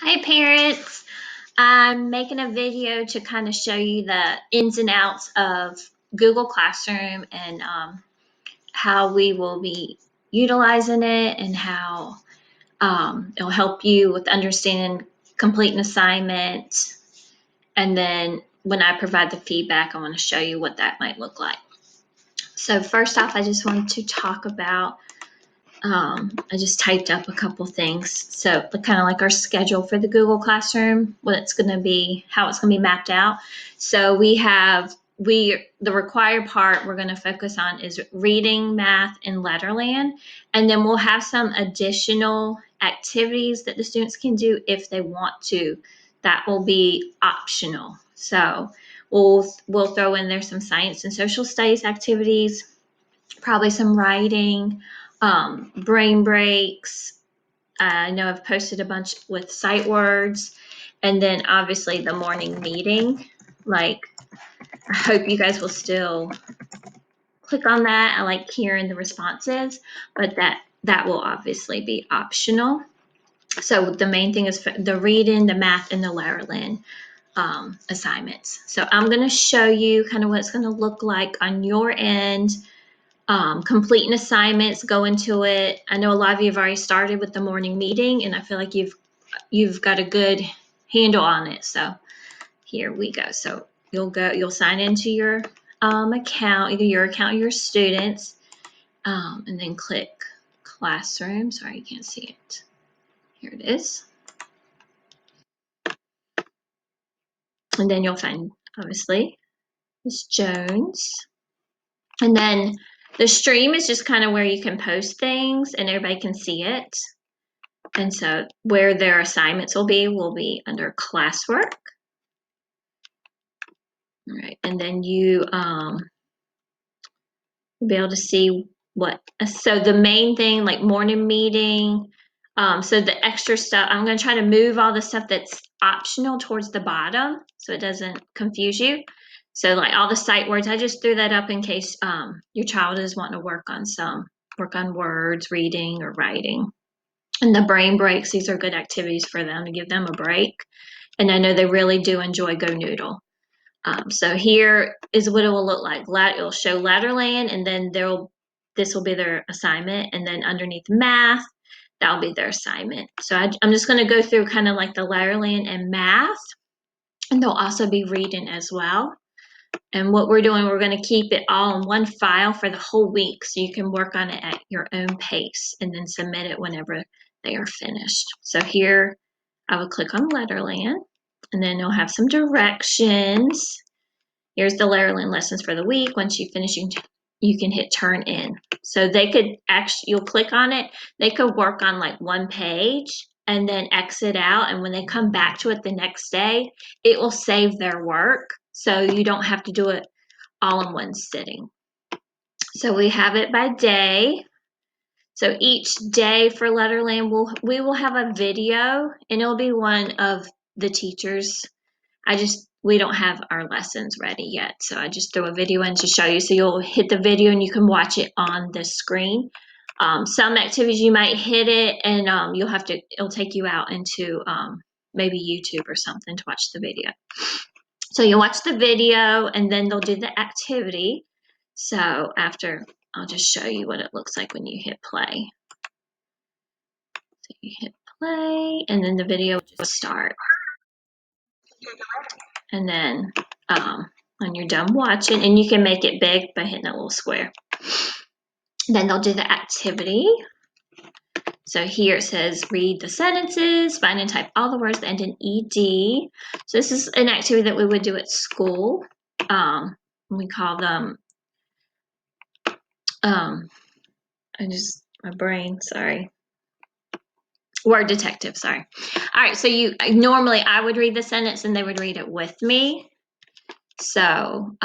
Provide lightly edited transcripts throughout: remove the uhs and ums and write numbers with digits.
Hi parents, I'm making a video to kind of show you the ins and outs of Google Classroom and how we will be utilizing it and how it'll help you with understanding complete an assignment. And then when I provide the feedback, I want to show you what that might look like. So first off, I just want to talk about I just typed up a couple things. So kind of like our schedule for the Google Classroom, what it's going to be, how it's going to be mapped out. So the required part we're going to focus on is reading, math, and Letterland. And then we'll have some additional activities that the students can do if they want to. That will be optional. So we'll throw in there some science and social studies activities, probably some writing, brain breaks. I know I've posted a bunch with sight words, and then obviously the morning meeting. Like, I hope you guys will still click on that. I like hearing the responses, but that will obviously be optional. So the main thing is the reading, the math, and the Letterland assignments. So I'm going to show you kind of what it's going to look like on your end. Completing assignments, go into it. I know a lot of you have already started with the morning meeting, and I feel like you've got a good handle on it. So here we go. So you'll sign into your account, either your account or your students, and then click Classroom. Sorry, you can't see it. Here it is. And then you'll find, obviously, Miss Jones. And then the stream is just kind of where you can post things and everybody can see it. And so where their assignments will be under classwork. All right, and then you'll be able to see so the main thing, like morning meeting, so the extra stuff, I'm going to try to move all the stuff that's optional towards the bottom so it doesn't confuse you. So like all the sight words, I just threw that up in case your child is wanting to work on words, reading or writing. And the brain breaks, these are good activities for them to give them a break. And I know they really do enjoy Go Noodle. So here is what it will look like. It'll show Letterland, and then this will be their assignment, and then underneath math, that'll be their assignment. So I'm just going to go through kind of like the Letterland and math, and they'll also be reading as well. And what we're doing, we're going to keep it all in one file for the whole week, so you can work on it at your own pace, and then submit it whenever they are finished. So here, I will click on Letterland, and then you'll have some directions. Here's the Letterland lessons for the week. Once you finish, you can hit turn in. So they could you'll click on it, they could work on like one page and then exit out. And when they come back to it the next day, it will save their work. So you don't have to do it all in one sitting. So we have it by day. So each day for Letterland, we will have a video, and it'll be one of the teachers. We don't have our lessons ready yet, so I just threw a video in to show you. So you'll hit the video and you can watch it on the screen. Some activities you might hit it and it'll take you out into maybe YouTube or something to watch the video. So you watch the video and then they'll do the activity. So after, I'll just show you what it looks like when you hit play. So you hit play and then the video will just start. And then when you're done watching, and you can make it big by hitting that little square. Then they'll do the activity. So here it says read the sentences, find and type all the words that end in ED. So this is an activity that we would do at school. We call them, my brain, sorry. Word detective, sorry. All right, so normally I would read the sentence and they would read it with me. So,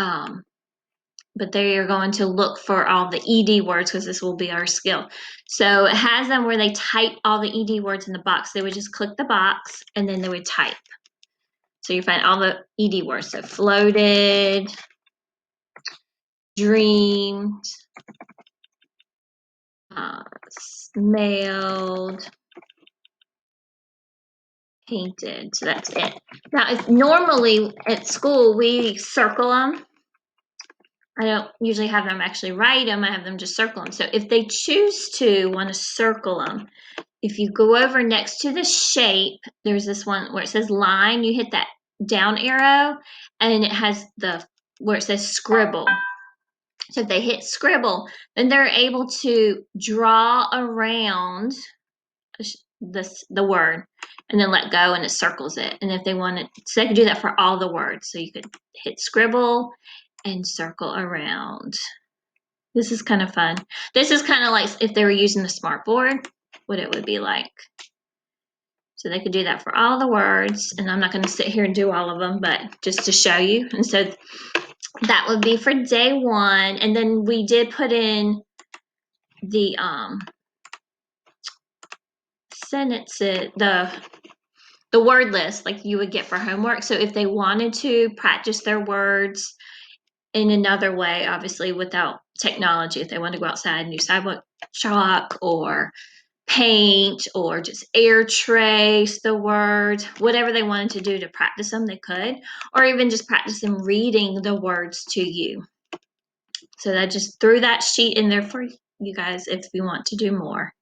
but they are going to look for all the ED words because this will be our skill. So it has them where they type all the ED words in the box. They would just click the box and then they would type. So you find all the ED words. So floated, dreamed, smelled, painted. So that's it. Now, if normally at school we circle them. I don't usually have them actually write them. I have them just circle them. So if they choose to want to circle them, if you go over next to the shape, there's this one where it says line. You hit that down arrow, and it has the where it says scribble. So if they hit scribble, then they're able to draw around the word and then let go, and it circles it. And if they wanted, so they could do that for all the words. So you could hit scribble and circle around. This is kind of fun. This is kind of like if they were using the smartboard, what it would be like. So they could do that for all the words, and I'm not going to sit here and do all of them, but just to show you. And so that would be for day 1. And then we did put in the sentences, the word list like you would get for homework. So if they wanted to practice their words in another way, obviously without technology, if they wanted to go outside and do sidewalk chalk or paint or just air trace the words, whatever they wanted to do to practice them, they could, or even just practice them reading the words to you. So I just threw that sheet in there for you guys if you want to do more.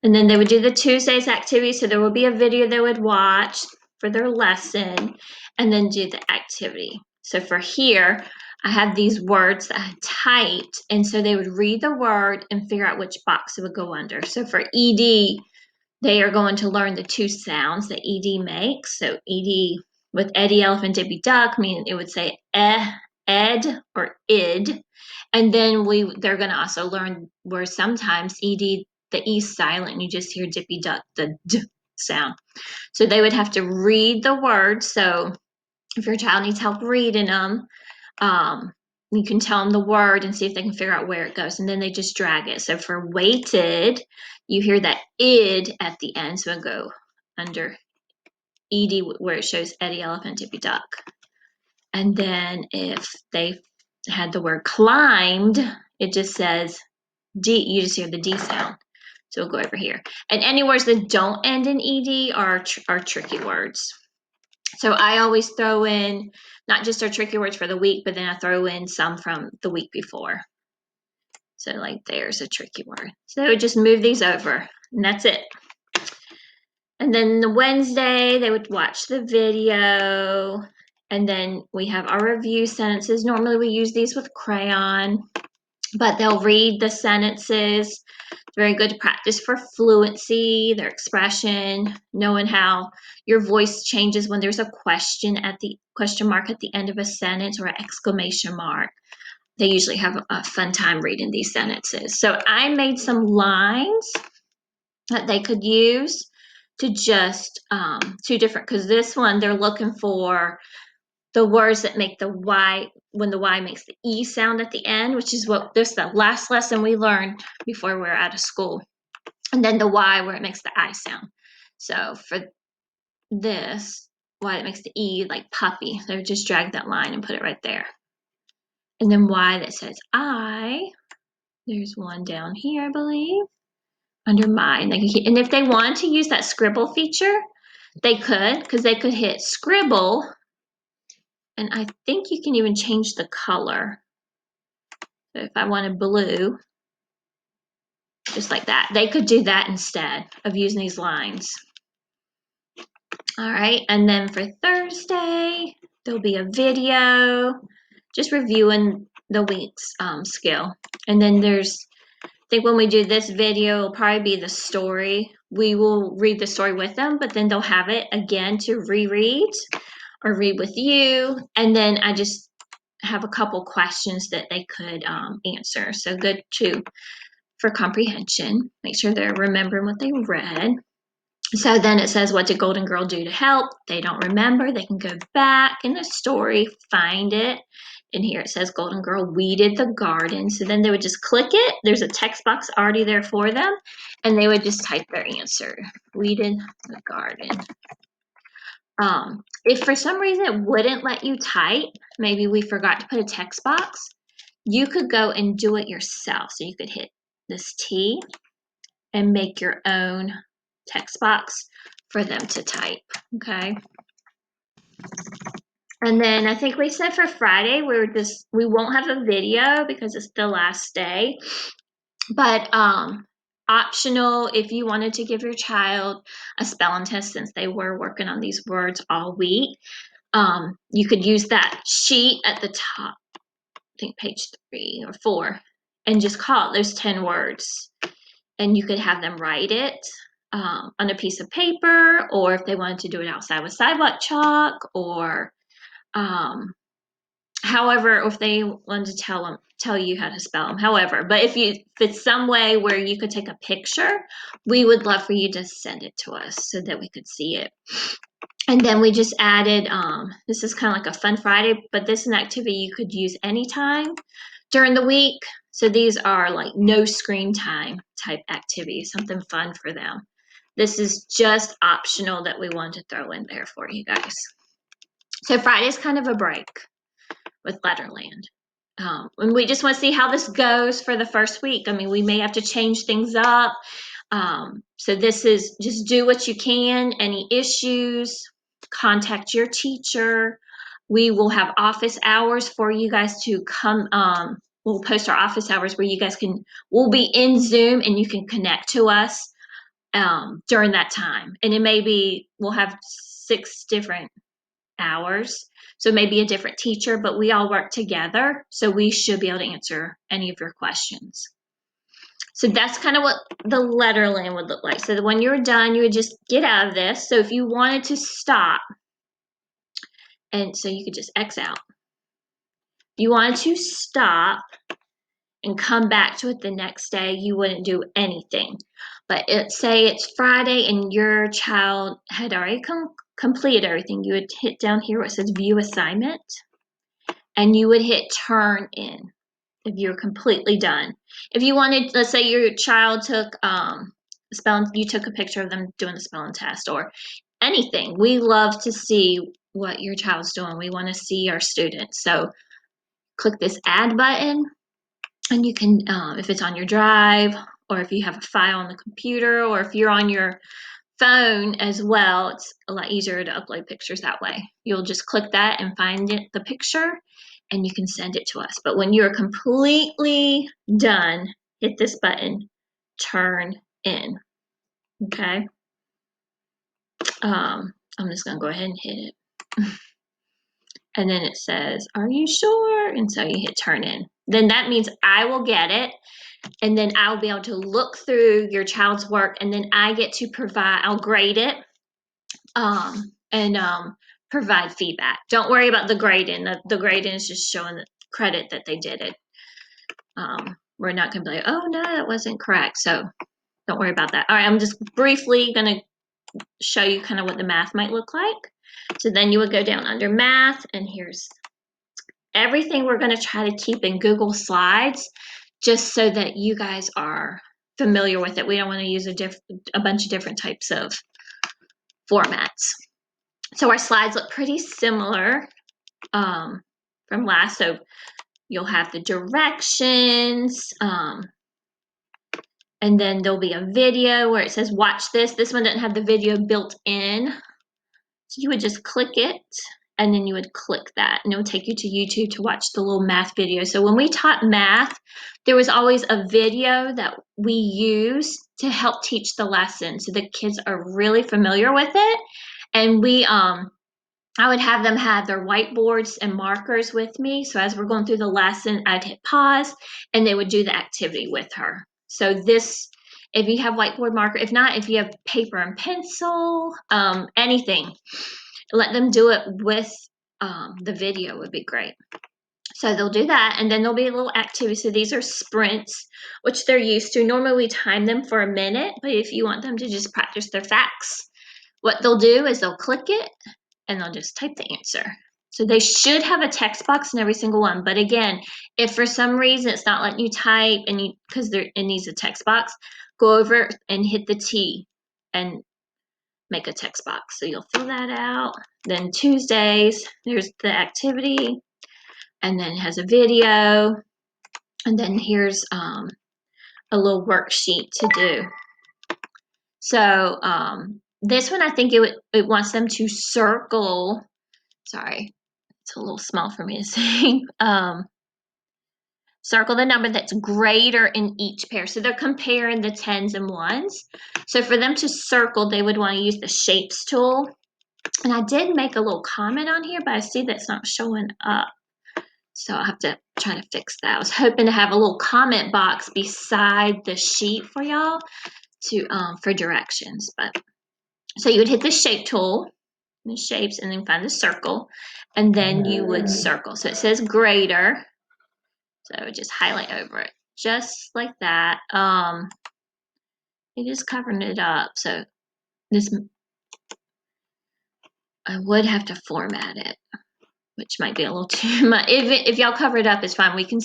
And then they would do the Tuesdays activity. So there would be a video they would watch for their lesson and then do the activity. So for here, I have these words that I typed. And so they would read the word and figure out which box it would go under. So for ED, they are going to learn the 2 sounds that ED makes. So ED with Eddie, elephant, Dippy, duck, meaning it would say ed or id. And then they're going to also learn where sometimes ED, the E silent, and you just hear Dippy Duck, the D sound. So they would have to read the words. So if your child needs help reading them, you can tell them the word and see if they can figure out where it goes. And then they just drag it. So for weighted, you hear that id at the end. So it'll go under ED where it shows Eddie, elephant, Dippy, duck. And then if they had the word climbed, it just says D. You just hear the D sound. So we'll go over here. And any words that don't end in ED are tricky words. So I always throw in not just our tricky words for the week, but then I throw in some from the week before. So like there's a tricky word. So they would just move these over, and that's it. And then the Wednesday, they would watch the video, and then we have our review sentences. Normally we use these with crayon, but they'll read the sentences. It's very good to practice for fluency, their expression, knowing how your voice changes when there's a question mark at the end of a sentence or an exclamation mark. They usually have a fun time reading these sentences. So I made some lines that they could use to just 2 different, because this one they're looking for the words that make the Y, when the Y makes the E sound at the end, which is what this the last lesson we learned before we were out of school. And then the Y where it makes the I sound. So for this, Y that makes the E, like puppy, so just drag that line and put it right there. And then Y that says I, there's one down here, I believe, under my. And if they want to use that scribble feature, they could, because they could hit scribble. And I think you can even change the color. So if I wanted blue, just like that, they could do that instead of using these lines. All right, and then for Thursday, there'll be a video just reviewing the week's skill. And then I think when we do this video, it'll probably be the story. We will read the story with them, but then they'll have it again to reread or read with you. And then I just have a couple questions that they could answer. So good too for comprehension. Make sure they're remembering what they read. So then it says, what did Golden Girl do to help? They don't remember. They can go back in the story, find it. And here it says Golden Girl weeded the garden. So then they would just click it. There's a text box already there for them. And they would just type their answer. Weeded the garden. If for some reason it wouldn't let you type, maybe we forgot to put a text box, you could go and do it yourself. So you could hit this T and make your own text box for them to type, okay? And then I think we said for Friday, we won't have a video because it's the last day, but optional if you wanted to give your child a spelling test, since they were working on these words all week. You could use that sheet at the top, I think page 3 or 4, and just call it those 10 words. And you could have them write it on a piece of paper, or if they wanted to do it outside with sidewalk chalk, or however, or if they wanted to tell you how to spell them, however. But if it's some way where you could take a picture, we would love for you to send it to us so that we could see it. And then we just added, this is kind of like a fun Friday, but this is an activity you could use anytime during the week. So these are like no screen time type activities, something fun for them. This is just optional that we want to throw in there for you guys. So Friday's kind of a break with Letterland. And we just want to see how this goes for the first week. I mean, we may have to change things up. So this is just do what you can. Any issues, contact your teacher. We will have office hours for you guys to come. We'll post our office hours where you guys we'll be in Zoom and you can connect to us during that time. And it may be, we'll have 6 different hours. So maybe a different teacher, but we all work together. So we should be able to answer any of your questions. So that's kind of what the Letterland would look like. So when you're done, you would just get out of this. So if you wanted to stop, and so you could just X out. If you wanted to stop and come back to it the next day, you wouldn't do anything. But say it's Friday and your child had already completed everything, you would hit down here where it says view assignment, and you would hit turn in if you're completely done. If you wanted, let's say your child took you took a picture of them doing the spelling test or anything. We love to see what your child's doing. We want to see our students. So click this add button, and you can, if it's on your drive, or if you have a file on the computer, or if you're on your phone as well, it's a lot easier to upload pictures that way. You'll just click that and find the picture, and you can send it to us. But when you're completely done, hit this button, turn in, okay? I'm just gonna go ahead and hit it. And then it says, are you sure? And so you hit turn in. Then that means I will get it, and then I'll be able to look through your child's work, and then I get to I'll grade it, and provide feedback. Don't worry about the grading. The grading is just showing the credit that they did it. We're not going to be like, oh no, that wasn't correct. So don't worry about that. All right, I'm just briefly going to show you kind of what the math might look like. So then you would go down under math, and here's everything we're going to try to keep in Google Slides, just so that you guys are familiar with it. We don't want to use a bunch of different types of formats. So our slides look pretty similar from last. So you'll have the directions, and then there'll be a video where it says watch this. This one doesn't have the video built in. So you would just click it, and then you would click that, and it will take you to YouTube to watch the little math video. So when we taught math, there was always a video that we use to help teach the lesson, so the kids are really familiar with it. And I would have them have their whiteboards and markers with me. So as we're going through the lesson, I'd hit pause, and they would do the activity with her. So this, if you have whiteboard marker, if not, if you have paper and pencil, anything, let them do it with the video would be great. So they'll do that, and then there'll be a little activity. So these are sprints, which they're used to. Normally we time them for a minute, but if you want them to just practice their facts, what they'll do is they'll click it, and they'll just type the answer. So they should have a text box in every single one. But again, if for some reason it's not letting you type because it needs a text box, go over and hit the T and make a text box. So you'll fill that out. Then Tuesdays, there's the activity, and then it has a video, and then here's a little worksheet to do. So This one, I think it wants them to circle. Sorry, it's a little small for me to say. Circle the number that's greater in each pair. So they're comparing the 10s and 1s. So for them to circle, they would want to use the shapes tool. And I did make a little comment on here, but I see that's not showing up. So I'll have to try to fix that. I was hoping to have a little comment box beside the sheet for y'all to for directions. But so you would hit the shape tool, the shapes, and then find the circle, and then you would circle. So it says greater. So just highlight over it, just like that. It is covering it up. So this, I would have to format it, which might be a little too much. If y'all cover it up, it's fine. We can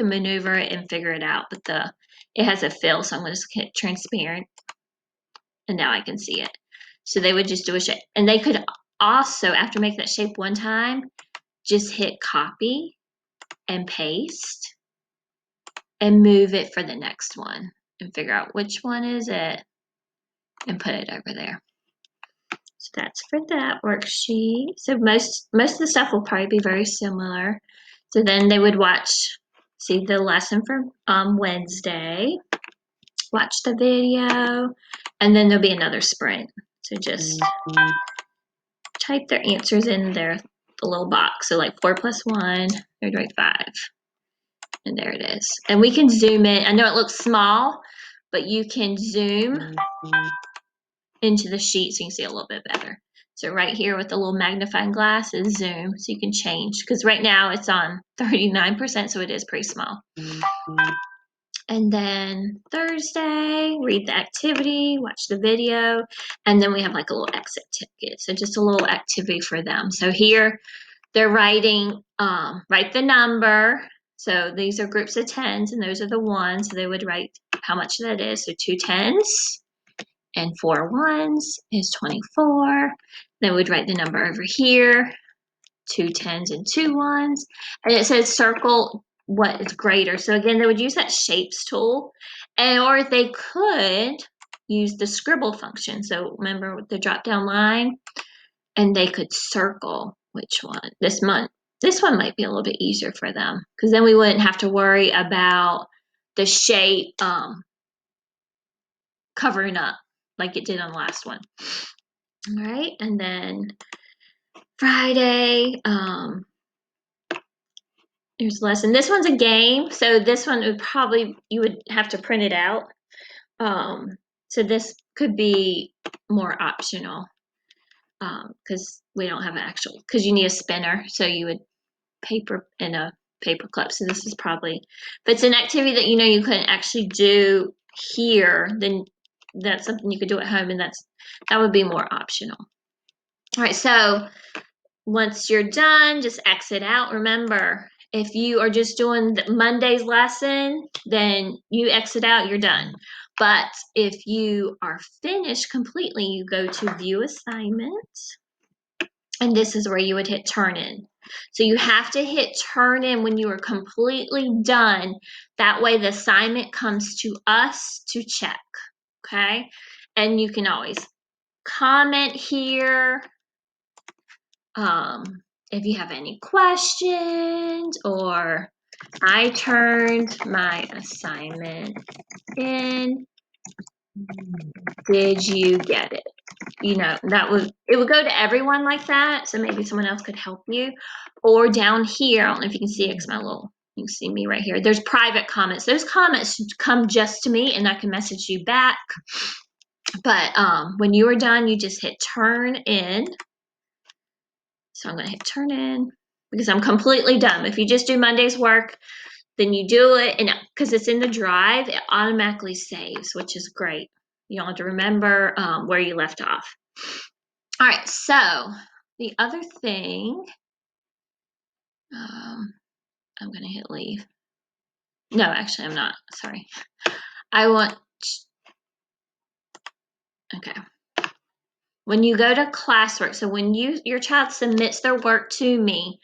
maneuver it and figure it out. But it has a fill, so I'm going to just hit transparent, and now I can see it. So they would just do a shape, and they could also, after making that shape one time, just hit copy and paste and move it for the next one and figure out which one is it and put it over there. So that's for that worksheet. So most of the stuff will probably be very similar. So then they would see the lesson for Wednesday, watch the video, and then there'll be another sprint. So just type their answers in the little box. So like 4 plus 1, they'd write 5. And there it is. And we can zoom in. I know it looks small, but you can zoom into the sheet so you can see a little bit better. So right here with the little magnifying glass is zoom, so you can change. Because right now it's on 39%, so it is pretty small. And then Thursday, read the activity, watch the video, and then we have like a little exit ticket. So just a little activity for them. So here they're writing, write the number. So these are groups of 10s, and those are the 1s. So they would write how much that is. So 2 10s and 4 1s is 24. Then we'd write the number over here, 2 10s and 2 1s. And it says circle what is greater. So again, they would use that shapes tool, or they could use the scribble function. So remember the drop down line, and they could circle which one. This one might be a little bit easier for them, because then we wouldn't have to worry about the shape covering up like it did on the last one. All right, and then Friday, here's a lesson. This one's a game, so this one you would have to print it out. So this could be more optional, because we don't have an actual, because you need a spinner, so you would paper in a paper clip. So this is probably, if it's an activity that you couldn't actually do here, then that's something you could do at home, and that would be more optional. All right, so once you're done, just exit out. Remember, if you are just doing Monday's lesson, then you exit out, you're done. But if you are finished completely, you go to view assignments, and this is where you would hit turn in. So you have to hit turn in when you are completely done. That way the assignment comes to us to check, okay? And you can always comment here if you have any questions, or I turned my assignment in. Did you get it? It would go to everyone like that, so maybe someone else could help you. Or down here, I don't know if you can see it, you can see me right here. There's private comments. Those comments come just to me, and I can message you back. But when you are done, you just hit turn in. So I'm going to hit turn in because I'm completely done. If you just do Monday's work, then you do it, and because it's in the drive, it automatically saves, which is great. You don't have to remember where you left off. All right, so the other thing, I'm going to hit leave. No, actually, I'm not. Sorry. Okay. When you go to classwork, so when your child submits their work to me,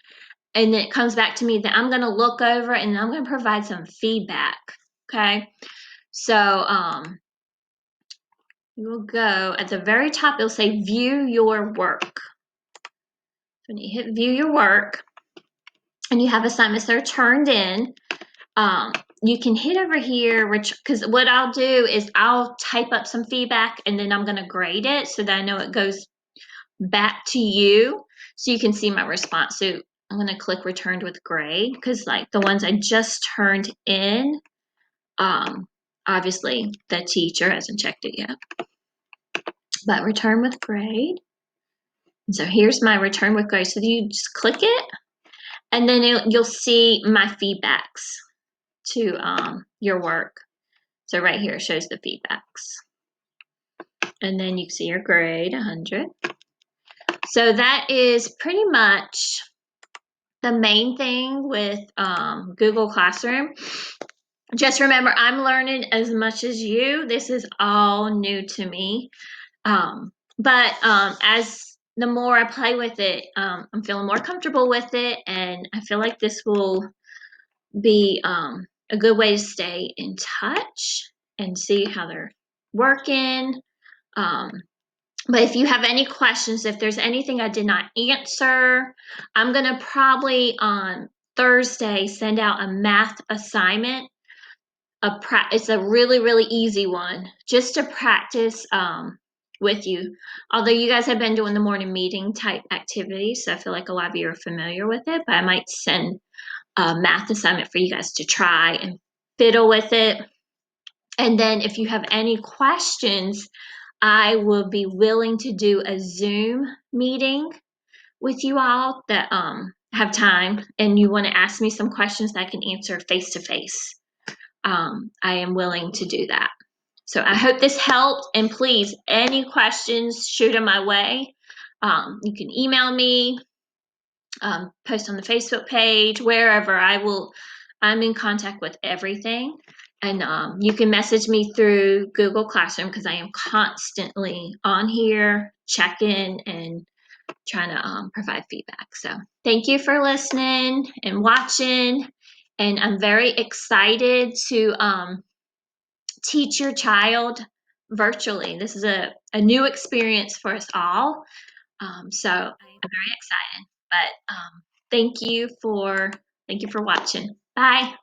and then it comes back to me, then I'm going to look over and I'm going to provide some feedback. Okay. So, you will go at the very top, it'll say view your work. When you hit view your work and you have assignments that are turned in, you can hit over here, because what I'll do is I'll type up some feedback and then I'm going to grade it so that I know it goes back to you so you can see my response. So I'm going to click returned with grade because like the ones I just turned in, obviously the teacher hasn't checked it yet, but return with grade. So here's my return with grade. So you just click it and then you'll see my feedbacks to your work. So right here it shows the feedbacks. And then you can see your grade, 100. So that is pretty much the main thing with Google Classroom. Just remember, I'm learning as much as you. This is all new to me. But as the more I play with it, I'm feeling more comfortable with it. And I feel like this will be a good way to stay in touch and see how they're working. But if you have any questions, if there's anything I did not answer, I'm going to probably on Thursday send out a math assignment. It's a really, really easy one just to practice with you. Although you guys have been doing the morning meeting type activities, so I feel like a lot of you are familiar with it, but I might send a math assignment for you guys to try and fiddle with it. And then if you have any questions, I will be willing to do a Zoom meeting with you all that have time and you want to ask me some questions that I can answer face to face. I am willing to do that. So I hope this helped, and please, any questions, shoot them my way. You can email me, post on the Facebook page, wherever. I'm in contact with everything. And you can message me through Google Classroom because I am constantly on here checking and trying to provide feedback. So thank you for listening and watching. And I'm very excited to teach your child virtually. This is a new experience for us all. So I'm very excited. But thank you for watching. Bye.